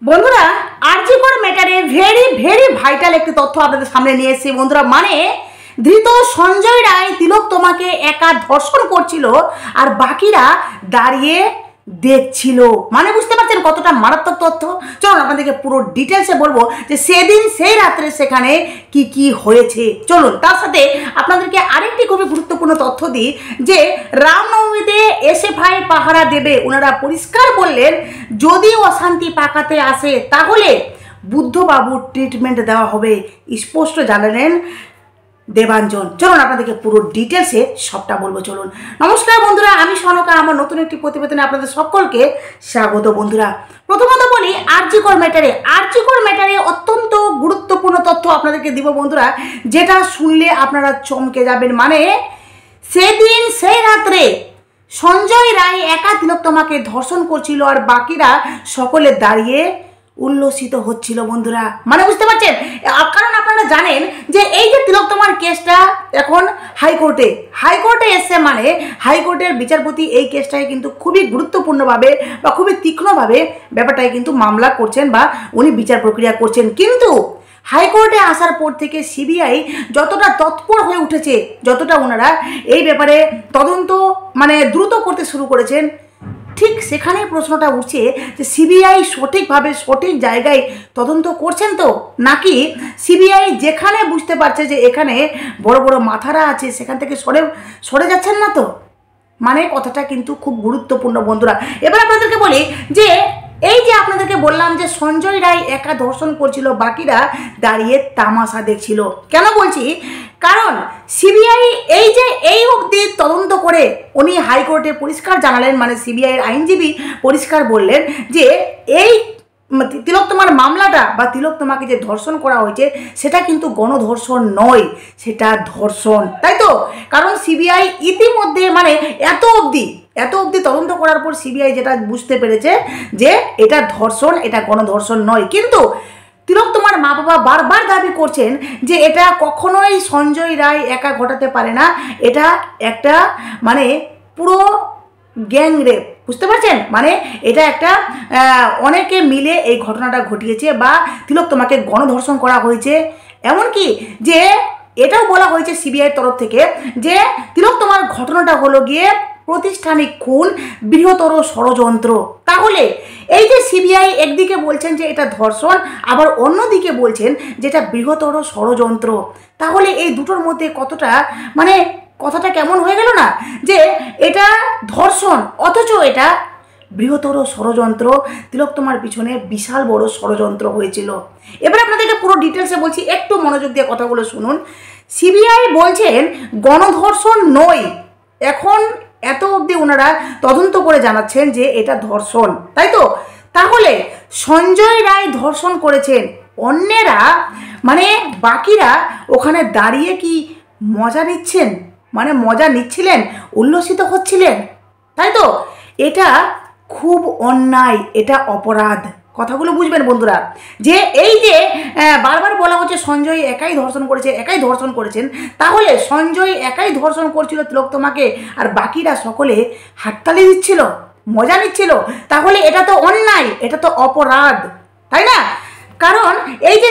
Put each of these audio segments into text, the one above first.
বন্ধুরা RG Kar ম্যাটারে very very vital একটি তথ্য আপনাদের সামনে নিয়ে এসেছি বন্ধুরা। মানে ধৃত সঞ্জয় রায় তিলক তোমাকে একা ধর্ষণ করছিল আর বাকিরা দাঁড়িয়ে দেখছিল। মানে বুঝতে পারছেন কতটা মারাত্মক তথ্য। চলুন আপনাদেরকে পুরো ডিটেলসে বলবো যে সেদিন সেই রাত্রে সেখানে কি কি হয়েছে। চলুন তার সাথে আপনাদেরকে আরেকটি খুবই গুরুত্বপূর্ণ তথ্য দিই যে রামনবমীতে এসএফআই পাহারা দেবে। ওনারা পরিষ্কার বললেন যদি অশান্তি পাকাতে আসে তাহলে বুদ্ধবাবুর ট্রিটমেন্ট দেওয়া হবে, স্পষ্ট জানালেন দেবাঞ্জন। চলুন আপনাদেরকে পুরো ডিটেলসে সবটা বলবো। চলুন। নমস্কার বন্ধুরা, আমি সনকা, আমার নতুন একটি প্রতিবেদনে আপনাদের সকলকে স্বাগত। বন্ধুরা প্রথমত বলি আরজিকর ম্যাটারে অত্যন্ত গুরুত্বপূর্ণ তথ্য আপনাদেরকে দিব বন্ধুরা, যেটা শুনলে আপনারা চমকে যাবেন। মানে সেদিন সেই রাত্রে সঞ্জয় রায় একা তিলোত্তমাকে ধর্ষণ করছিল আর বাকিরা সকলে দাঁড়িয়ে উল্লসিত হচ্ছিল বন্ধুরা। মানে বুঝতে পারছেন, কারণ আপনারা জানেন যে এই যে তিলোত্তমার কেসটা এখন হাইকোর্টে এসছে। মানে হাইকোর্টের বিচারপতি এই কেসটাকে কিন্তু খুবই গুরুত্বপূর্ণভাবে বা খুবই তীক্ষ্ণভাবে ব্যাপারটাকে কিন্তু মামলা করছেন বা উনি বিচার প্রক্রিয়া করছেন। কিন্তু হাইকোর্টে আসার পর থেকে সিবিআই যতটা তৎপর হয়ে উঠেছে, যতটা ওনারা এই ব্যাপারে তদন্ত মানে দ্রুত করতে শুরু করেছেন, ঠিক সেখানে প্রশ্নটা উঠছে যে সিবিআই সঠিকভাবে সঠিক জায়গায় তদন্ত করছেন তো, নাকি সিবিআই যেখানে বুঝতে পারছে যে এখানে বড় বড় মাথারা আছে সেখান থেকে সরে যাচ্ছেন না তো। মানে কথাটা কিন্তু খুব গুরুত্বপূর্ণ বন্ধুরা। এবার আপনাদেরকে বলি যে এই যে আপনাদেরকে বললাম যে সঞ্জয় রায় একা ধর্ষণ করছিল, বাকিরা দাঁড়িয়ে তামাশা দেখছিল। কেন বলছি, কারণ সিবিআই এই অবধি তদন্ত করে উনি হাইকোর্টে পরিষ্কার জানালেন, মানে সিবিআইয়ের আইনজীবী পরিষ্কার বললেন যে এই তিলোত্তমার মামলাটা বা তিলোত্তমাকে যে ধর্ষণ করা হয়েছে সেটা কিন্তু গণধর্ষণ নয়, সেটা ধর্ষণ, তাই তো। কারণ সিবিআই ইতিমধ্যে মানে এত অবধি তদন্ত করার পর সিবিআই যেটা বুঝতে পেরেছে যে এটা ধর্ষণ, এটা গণধর্ষণ নয়। কিন্তু তিলোত্তমার মা বাবা বারবার দাবি করছেন যে এটা কখনোই সঞ্জয় রায় একা ঘটাতে পারে না, এটা একটা মানে পুরো গ্যাং রেপ, বুঝতে পারছেন। মানে এটা একটা অনেকে মিলে এই ঘটনাটা ঘটিয়েছে বা তিলোত্তমাকে গণধর্ষণ করা হয়েছে। এমনকি যে এটাও বলা হয়েছে সিবিআইয়ের তরফ থেকে যে তিলোত্তমার ঘটনাটা হলো গিয়ে প্রতিষ্ঠানিক খুন, বৃহত্তর ষড়যন্ত্র। তাহলে এই যে সিবিআই একদিকে বলছেন যে এটা ধর্ষণ, আবার অন্যদিকে বলছেন যে এটা বৃহত্তর ষড়যন্ত্র, তাহলে এই দুটোর মধ্যে কতটা মানে কথাটা কেমন হয়ে গেল না, যে এটা ধর্ষণ অথচ এটা বৃহত্তর ষড়যন্ত্র। তিলোত্তমার পিছনে বিশাল বড় ষড়যন্ত্র হয়েছিল। এবার আপনাদেরকে পুরো ডিটেলসে বলছি, একটু মনোযোগ দিয়ে কথাগুলো শুনুন। সিবিআই বলছেন গণধর্ষণ নয়, এখন এত অবধি ওনারা তদন্ত করে জানাচ্ছেন যে এটা ধর্ষণ, তাই তো। তাহলে সঞ্জয় রায় ধর্ষণ করেছেন, অন্যেরা মানে বাকিরা ওখানে দাঁড়িয়ে কি মজা নিচ্ছেন, মানে মজা নিচ্ছিলেন, উল্লসিত হচ্ছিলেন, তাই তো। এটা খুব অন্যায়, এটা অপরাধ। কথাগুলো বুঝবেন বন্ধুরা, যে এই যে বারবার বলা হচ্ছে সঞ্জয় একাই ধর্ষণ করেছেন, তাহলে সঞ্জয় একাই ধর্ষণ করছিল তিলোত্তমাকে আর বাকিরা সকলে হাততালি দিচ্ছিল, মজা নিচ্ছিল, তাহলে এটা তো অন্যায়, এটা তো অপরাধ, তাই না। কারণ এই যে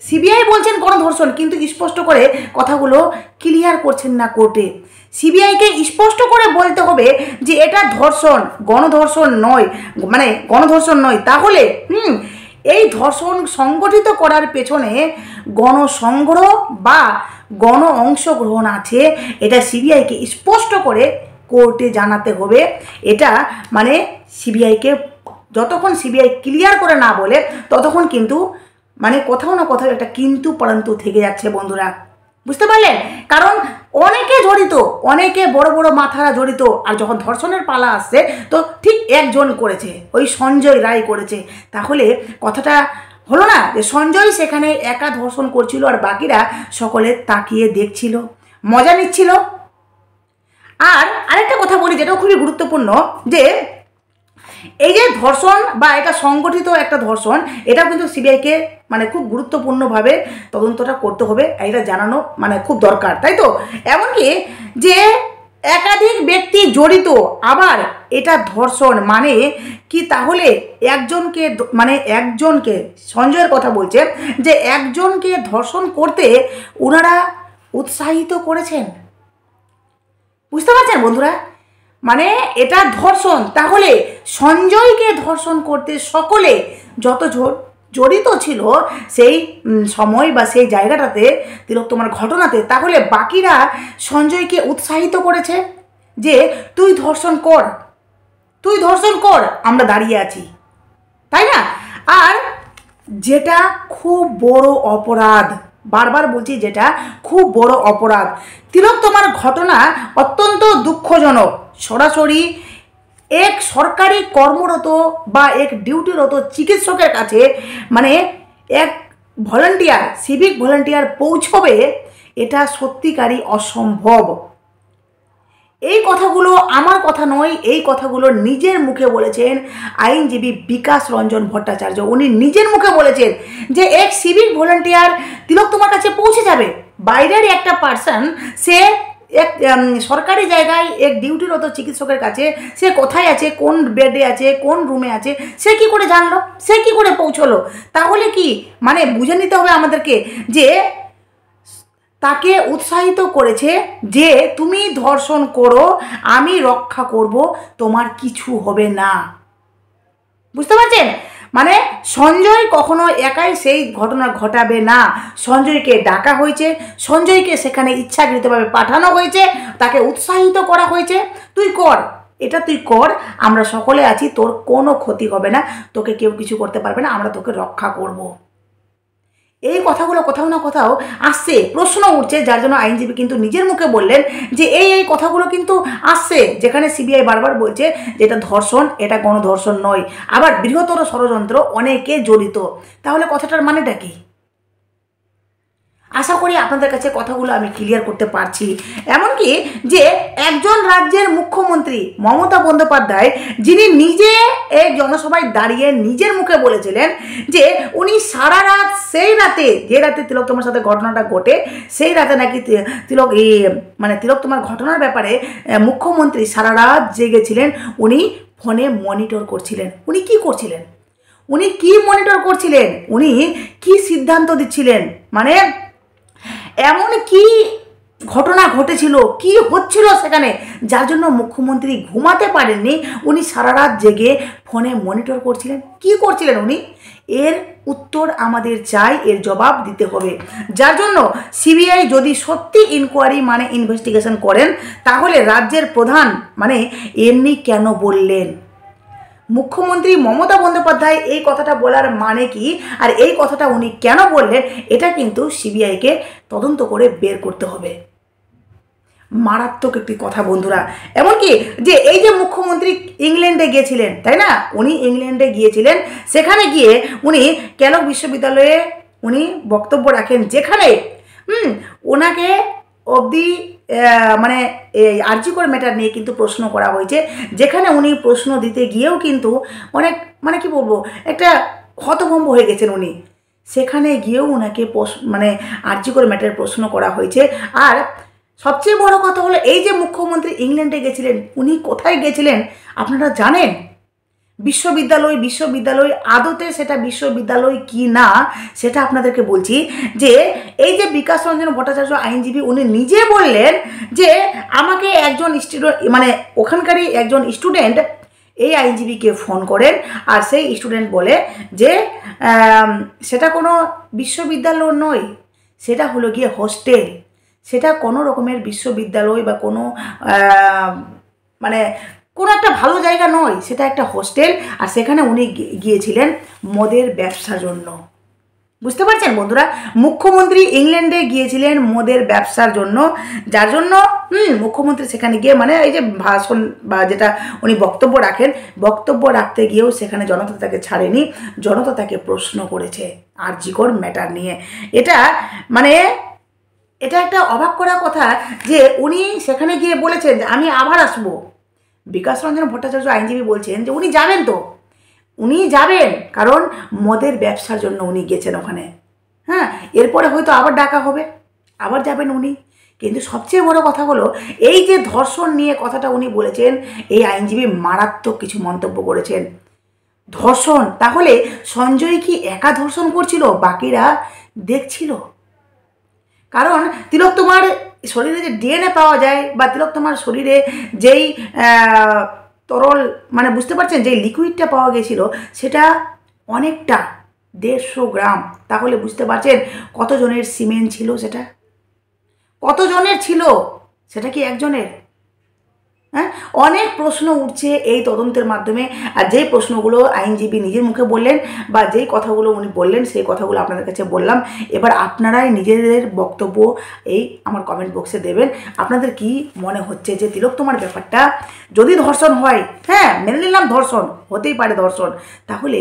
সিবিআই বলছেন গণধর্ষণ, কিন্তু স্পষ্ট করে কথাগুলো ক্লিয়ার করছেন না কোর্টে। সিবিআইকে স্পষ্ট করে বলতে হবে যে এটা ধর্ষণ, গণধর্ষণ নয়। তাহলে এই ধর্ষণ সংগঠিত করার পেছনে গণসংগ্রহ বা গণ অংশগ্রহণ আছে, এটা সিবিআইকে স্পষ্ট করে কোর্টে জানাতে হবে। এটা মানে সিবিআইকে যতক্ষণ সিবিআই ক্লিয়ার করে না বলে ততক্ষণ কিন্তু মানে কোথাও না কোথাও একটা কিন্তু পরন্তু থেকে যাচ্ছে বন্ধুরা, বুঝতে পারলেন। কারণ অনেকে বড় বড় মাথারা জড়িত, আর যখন ধর্ষণের পালা আসছে তো ঠিক একজন করেছে, ওই সঞ্জয় রায় করেছে। তাহলে কথাটা হলো না যে সঞ্জয় সেখানে একা ধর্ষণ করছিল আর বাকিরা সকলে তাকিয়ে দেখছিল, মজা নিচ্ছিল। আর আরেকটা কথা বলি যেটাও খুবই গুরুত্বপূর্ণ, যে এই যে ধর্ষণ বা এটা সংগঠিত একটা ধর্ষণ, এটাও কিন্তু সিবিআইকে মানে খুব গুরুত্বপূর্ণভাবে তদন্তটা করতে হবে, এটা জানানো মানে খুব দরকার, তাই তো। এমনকি যে একাধিক ব্যক্তি জড়িত। আবার এটা ধর্ষণ মানে কি? তাহলে একজনকে সঞ্জয়ের কথা বলছে যে একজনকে ধর্ষণ করতে ওনারা উৎসাহিত করেছেন। বুঝতে পারছেন বন্ধুরা? মানে এটা ধর্ষণ, তাহলে সঞ্জয়কে ধর্ষণ করতে সকলে যত জড়িত ছিল সেই সময় বা সেই জায়গাটাতে, তিলোত্তমার ঘটনাতে, তাহলে বাকিরা সঞ্জয়কে উৎসাহিত করেছে যে তুই ধর্ষণ কর, তুই ধর্ষণ কর, আমরা দাঁড়িয়ে আছি, তাই না? আর যেটা খুব বড় অপরাধ, বারবার বলছি, যেটা খুব বড় অপরাধ, তিলোত্তমার ঘটনা অত্যন্ত দুঃখজনক। সরাসরি এক সরকারি কর্মরত বা এক ডিউটিরত চিকিৎসকের কাছে মানে এক ভলান্টিয়ার, সিভিক ভলান্টিয়ার পৌঁছবে, এটা সত্যিকারই অসম্ভব। এই কথাগুলো আমার কথা নয়, এই কথাগুলো নিজের মুখে বলেছেন আইনজীবী বিকাশ রঞ্জন ভট্টাচার্য। উনি নিজের মুখে বলেছেন যে এক সিভিক ভলান্টিয়ার তিলোত্তমার কাছে পৌঁছে যাবে। বাইরের একটা পার্সন, সে এক সরকারি জায়গায় এক ডিউটিরত চিকিৎসকের কাছে সে কোথায় আছে, কোন বেডে আছে, কোন রুমে আছে, সে কি করে জানলো, সে কি করে পৌঁছলো? তাহলে কি মানে বুঝে নিতে হবে আমাদেরকে যে তাকে উৎসাহিত করেছে যে তুমি ধর্ষণ করো, আমি রক্ষা করব, তোমার কিছু হবে না। বুঝতে পারছেন? মানে সঞ্জয় কখনো একাই সেই ঘটনা ঘটাবে না। সঞ্জয়কে ডাকা হয়েছে, সঞ্জয়কে সেখানে ইচ্ছাকৃতভাবে পাঠানো হয়েছে, তাকে উৎসাহিত করা হয়েছে, তুই কর, এটা তুই কর, আমরা সকলে আছি, তোর কোনো ক্ষতি হবে না, তোকে কেউ কিছু করতে পারবে না, আমরা তোকে রক্ষা করব। এই কথাগুলো কোথাও না কোথাও আসছে, প্রশ্ন উঠছে, যার জন্য আইনজীবী কিন্তু নিজের মুখে বললেন যে এই কথাগুলো কিন্তু আসছে, যেখানে সিবিআই বারবার বলছে যে এটা ধর্ষণ, এটা গণধর্ষণ নয়, আবার বৃহত্তর ষড়যন্ত্র, অনেকে জড়িত। তাহলে কথাটার মানেটা কি? আশা করি আপনাদের কাছে কথাগুলো আমি ক্লিয়ার করতে পারছি। এমনকি যে একজন রাজ্যের মুখ্যমন্ত্রী মমতা বন্দ্যোপাধ্যায়, যিনি নিজে এই জনসভায় দাঁড়িয়ে নিজের মুখে বলেছিলেন যে উনি সারা রাত, সেই রাতে যে রাতে তিলোত্তমার সাথে ঘটনাটা ঘটে, সেই রাতে নাকি তিলোত্তমার ঘটনার ব্যাপারে মুখ্যমন্ত্রী সারা রাত জেগেছিলেন, উনি ফোনে মনিটর করছিলেন। উনি কি করছিলেন? উনি কি মনিটর করছিলেন? উনি কি সিদ্ধান্ত দিচ্ছিলেন? মানে এমন কি ঘটনা ঘটেছিল, কি হচ্ছিল সেখানে, যার জন্য মুখ্যমন্ত্রী ঘুমাতে পারেননি, উনি সারা রাত জেগে ফোনে মনিটর করছিলেন। কি করছিলেন উনি? এর উত্তর আমাদের চাই, এর জবাব দিতে হবে। যার জন্য সিবিআই যদি সত্যি ইনকোয়ারি মানে ইনভেস্টিগেশন করেন, তাহলে রাজ্যের প্রধান মানে এমনি কেন বললেন? মুখ্যমন্ত্রী মমতা বন্দ্যোপাধ্যায় এই কথাটা বলার মানে কি, আর এই কথাটা উনি কেন বললেন, এটা কিন্তু সিবিআইকে তদন্ত করে বের করতে হবে। মারাত্মক একটি কথা বন্ধুরা। এমনকি যে এই যে মুখ্যমন্ত্রী ইংল্যান্ডে গিয়েছিলেন, তাই না? উনি ইংল্যান্ডে গিয়েছিলেন, সেখানে গিয়ে উনি কেলগ বিশ্ববিদ্যালয়ে উনি বক্তব্য রাখেন, যেখানে ওনাকে অবধি মানে এই আরজিকর ম্যাটার নিয়ে কিন্তু প্রশ্ন করা হয়েছে, যেখানে উনি প্রশ্ন দিতে গিয়েও কিন্তু অনেক মানে কি বলবো, একটা হতভম্ব হয়ে গেছেন উনি। সেখানে গিয়েও ওনাকে মানে আরজিকর ম্যাটারের প্রশ্ন করা হয়েছে। আর সবচেয়ে বড় কথা হলো, এই যে মুখ্যমন্ত্রী ইংল্যান্ডে গেছিলেন, উনি কোথায় গেছিলেন আপনারা জানেন? বিশ্ববিদ্যালয় আদতে সেটা বিশ্ববিদ্যালয় কি না সেটা আপনাদেরকে বলছি। যে এই যে বিকাশ রঞ্জন ভট্টাচার্য আইনজীবী, উনি নিজে বললেন যে আমাকে একজন স্টুডেন্ট মানে ওখানকারই একজন স্টুডেন্ট এই আইনজীবীকে ফোন করেন, আর সেই স্টুডেন্ট বলে যে সেটা কোনো বিশ্ববিদ্যালয় নয়, সেটা হলো গিয়ে হোস্টেল, সেটা কোনো রকমের বিশ্ববিদ্যালয় বা কোনো মানে কোনো একটা ভালো জায়গা নয়, সেটা একটা হোস্টেল। আর সেখানে উনি গিয়েছিলেন মদের ব্যবসার জন্য। বুঝতে পারছেন বন্ধুরা? মুখ্যমন্ত্রী ইংল্যান্ডে গিয়েছিলেন মদের ব্যবসার জন্য, যার জন্য মুখ্যমন্ত্রী সেখানে গিয়ে মানে এই যে ভাষণ বা যেটা উনি বক্তব্য রাখেন, বক্তব্য রাখতে গিয়েও সেখানে জনতা তাকে ছাড়েনি, জনতা তাকে প্রশ্ন করেছে আরজিকর ম্যাটার নিয়ে। এটা মানে এটা একটা অবাক করা কথা যে উনি সেখানে গিয়ে বলেছেন যে আমি আবার আসবো। বিকাশ রঞ্জন ভট্টাচার্য আইনজীবী বলছেন যে উনি যাবেন, তো উনি যাবেন কারণ মদের ব্যবসার জন্য উনি গেছেন ওখানে। হ্যাঁ, এরপরে হয়তো আবার ডাকা হবে, আবার যাবেন উনি। কিন্তু সবচেয়ে বড় কথা হলো এই যে ধর্ষণ নিয়ে কথাটা উনি বলেছেন, এই আইনজীবী মারাত্মক কিছু মন্তব্য করেছেন। ধর্ষণ, তাহলে সঞ্জয় কি একা ধর্ষণ করছিল, বাকিরা দেখছিল? কারণ তিলক তোমার শরীরে যে ডিএনএ পাওয়া যায় বা তিলক তোমার শরীরে যেই তরল মানে বুঝতে পারছেন যেই লিকুইডটা পাওয়া গেছিল সেটা অনেকটা 150 গ্রাম। তাহলে বুঝতে পারছেন কতজনের সিমেন্ট ছিল, সেটা কতজনের ছিল, সেটা কি একজনের? হ্যাঁ, অনেক প্রশ্ন উঠছে এই তদন্তের মাধ্যমে। আর যেই প্রশ্নগুলো আইনজীবী নিজের মুখে বললেন বা যেই কথাগুলো উনি বললেন সেই কথাগুলো আপনাদের কাছে বললাম। এবার আপনারাই নিজেদের বক্তব্য এই আমার কমেন্ট বক্সে দেবেন। আপনাদের কি মনে হচ্ছে যে তিলক তোমার ব্যাপারটা যদি ধর্ষণ হয়, হ্যাঁ মেনে নিলাম ধর্ষণ হতেই পারে ধর্ষণ, তাহলে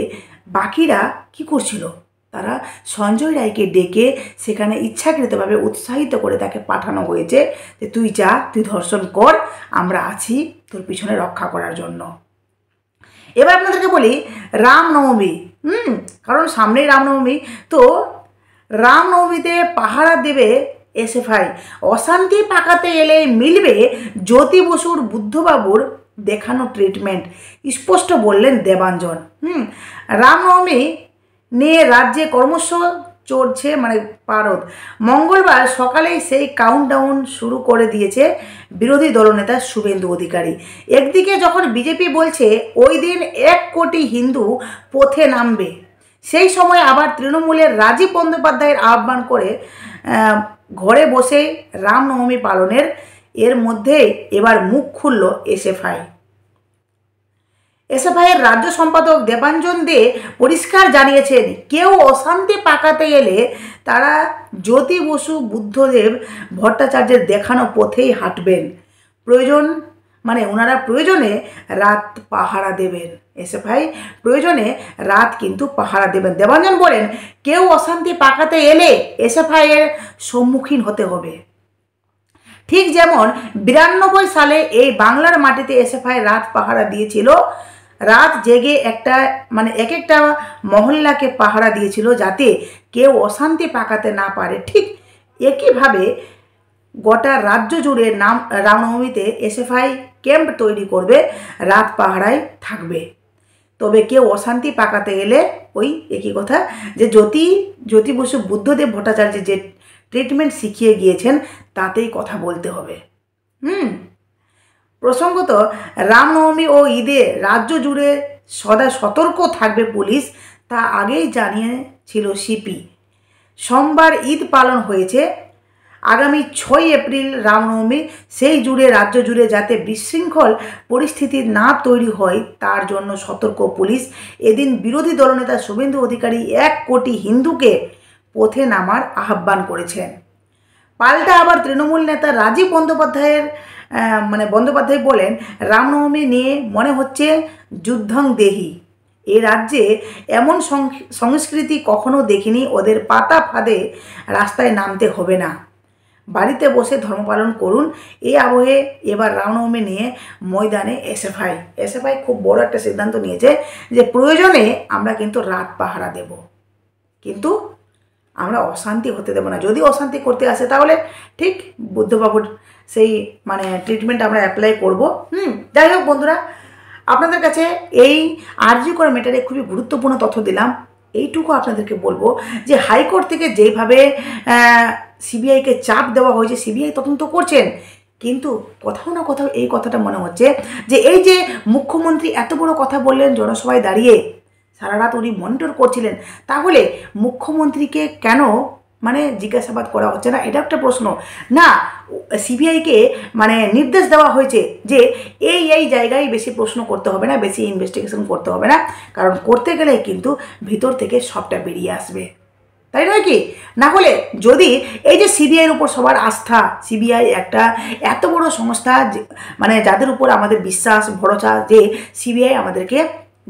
বাকিরা কি করছিল? তারা সঞ্জয় রায়কে ডেকে সেখানে ইচ্ছাকৃতভাবে উৎসাহিত করে তাকে পাঠানো হয়েছে যে তুই যা, তুই ধর্ষণ কর, আমরা আছি তোর পিছনে রক্ষা করার জন্য। এবার আপনাদেরকে বলি রামনবমী, কারণ সামনেই রামনবমী, তো রামনবমীতে পাহারা দেবে এসএফআই। অশান্তি পাকাতে এলে মিলবে জ্যোতি বসুর বুদ্ধবাবুর দেখানো ট্রিটমেন্ট, স্পষ্ট বললেন দেবাঞ্জন। রামনবমী নিয়ে রাজ্যে কর্মশ চড়ছে মানে পারদ। মঙ্গলবার সকালেই সেই কাউন্টডাউন শুরু করে দিয়েছে বিরোধী দলনেতা শুভেন্দু অধিকারী। একদিকে যখন বিজেপি বলছে ওই দিন 1 কোটি হিন্দু পথে নামবে, সেই সময় আবার তৃণমূলের রাজীব বন্দ্যোপাধ্যায়ের আহ্বান করে ঘরে বসে রামনবমী পালনের। এর মধ্যে এবার মুখ খুলল এসএফআই। এসএফআইয়ের রাজ্য সম্পাদক দেবাঞ্জন দে পরিষ্কার জানিয়েছেন কেউ অশান্তি পাকাতে এলে তারা জ্যোতি বসু বুদ্ধদেব ভট্টাচার্যের দেখানো পথেই হাঁটবেন। প্রয়োজন মানে ওনারা প্রয়োজনে রাত পাহারা দেবেন। এসএফআই প্রয়োজনে রাত কিন্তু পাহারা দেবেন। দেবাঞ্জন বলেন কেউ অশান্তি পাকাতে এলে এসএফআইয়ের সম্মুখীন হতে হবে। ঠিক যেমন 92 সালে এই বাংলার মাটিতে এসএফআই রাত পাহারা দিয়েছিল, রাত জেগে একটা মানে এক একটা মহল্লাকে পাহারা দিয়েছিল যাতে কেউ অশান্তি পাকাতে না পারে। ঠিক একইভাবে গোটা রাজ্য জুড়ে রামনবমীতে এসএফআই ক্যাম্প তৈরি করবে, রাত পাহারায় থাকবে। তবে কেউ অশান্তি পাকাতে এলে ওই একই কথা যে জ্যোতি বসু বুদ্ধদেব ভট্টাচার্য যে ট্রিটমেন্ট শিখিয়ে গিয়েছেন তাতেই কথা বলতে হবে। প্রসঙ্গত রামনবমী ও ঈদে রাজ্য জুড়ে সদা সতর্ক থাকবে পুলিশ, তা আগেই জানিয়েছিল সিপি। সোমবার ঈদ পালন হয়েছে, আগামী 6 এপ্রিল রামনবমী, সেই জুড়ে রাজ্য জুড়ে যাতে বিশৃঙ্খল পরিস্থিতি না তৈরি হয় তার জন্য সতর্ক পুলিশ। এদিন বিরোধী দলনেতা শুভেন্দু অধিকারী 1 কোটি হিন্দুকে পথে নামার আহ্বান করেছেন। পাল্টা আবার তৃণমূল নেতা রাজীব বন্দ্যোপাধ্যায় বলেন রামনবমী নিয়ে মনে হচ্ছে যুদ্ধং দেহি। এ রাজ্যে এমন সংস্কৃতি কখনো দেখিনি, ওদের পাতা ফাঁদে রাস্তায় নামতে হবে না, বাড়িতে বসে ধর্ম পালন করুন। এই আবহে এবার রামনবমী নিয়ে ময়দানে এসএফআই খুব বড় একটা সিদ্ধান্ত নিয়েছে যে প্রয়োজনে আমরা কিন্তু রাত পাহারা দেব, কিন্তু আমরা অশান্তি হতে দেবো না। যদি অশান্তি করতে আসে তাহলে ঠিক বুদ্ধবাবুর সেই মানে ট্রিটমেন্ট আমরা অ্যাপ্লাই করব। যাই হোক বন্ধুরা, আপনাদের কাছে এই আরজি কর ম্যাটারে খুবই গুরুত্বপূর্ণ তথ্য দিলাম। এইটুকু আপনাদেরকে বলবো যে হাইকোর্ট থেকে যেভাবে সিবিআইকে চাপ দেওয়া হয়েছে, সিবিআই তদন্ত করছেন, কিন্তু কোথাও না কোথাও এই কথাটা মনে হচ্ছে যে এই যে মুখ্যমন্ত্রী এত বড় কথা বললেন জনসভায় দাঁড়িয়ে, সারা রাত উনি মনিটর করছিলেন, তাহলে মুখ্যমন্ত্রীকে কেন মানে জিজ্ঞাসাবাদ করা হচ্ছে না? এটা একটা প্রশ্ন। না, সিবিআইকে মানে নির্দেশ দেওয়া হয়েছে যে এই জায়গায় বেশি প্রশ্ন করতে হবে না, বেশি ইনভেস্টিগেশন করতে হবে না, কারণ করতে গেলেই কিন্তু ভিতর থেকে সবটা বেরিয়ে আসবে, তাই নয় কি? না হলে যদি এই যে সিবিআইয়ের উপর সবার আস্থা, সিবিআই একটা এত বড় সংস্থা মানে যাদের উপর আমাদের বিশ্বাস ভরসা যে সিবিআই আমাদেরকে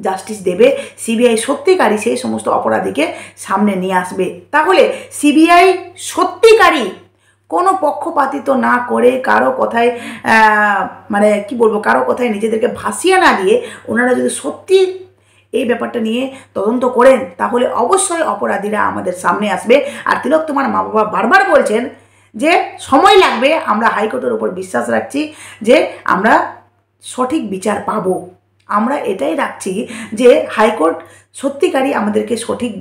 জাস্টিস দেবে, সিবিআই সত্যিকারই সেই সমস্ত অপরাধীকে সামনে নিয়ে আসবে, তাহলে সিবিআই সত্যিকারই কোনো পক্ষপাতিত্ব না করে কারো কথায় মানে কি বলবো, কারো কথায় নিজেদেরকে ভাসিয়ে না দিয়ে ওনারা যদি সত্যি এই ব্যাপারটা নিয়ে তদন্ত করেন তাহলে অবশ্যই অপরাধীরা আমাদের সামনে আসবে। আর তিলক তোমার মা বাবা বারবার বলছেন যে সময় লাগবে, আমরা হাইকোর্টের উপর বিশ্বাস রাখছি যে আমরা সঠিক বিচার পাবো। আমরা এটাই রাখছি যে হাইকোর্ট সত্যিকারই আমাদেরকে সঠিক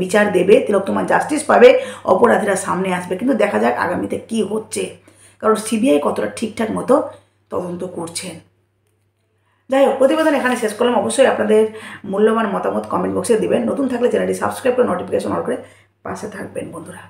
বিচার দেবে, তিলোত্তমা জাস্টিস পাবে, অপরাধীরা সামনে আসবে। কিন্তু দেখা যাক আগামীতে কি হচ্ছে, কারণ সিবিআই কতটা ঠিকঠাক মতো তদন্ত করছেন। যাই হোক, প্রতিবেদন এখানে শেষ করলাম। অবশ্যই আপনাদের মূল্যবান মতামত কমেন্ট বক্সে দিবেন। নতুন থাকলে চ্যানেলটি সাবস্ক্রাইব করে নোটিফিকেশন অন করে পাশে থাকবেন বন্ধুরা।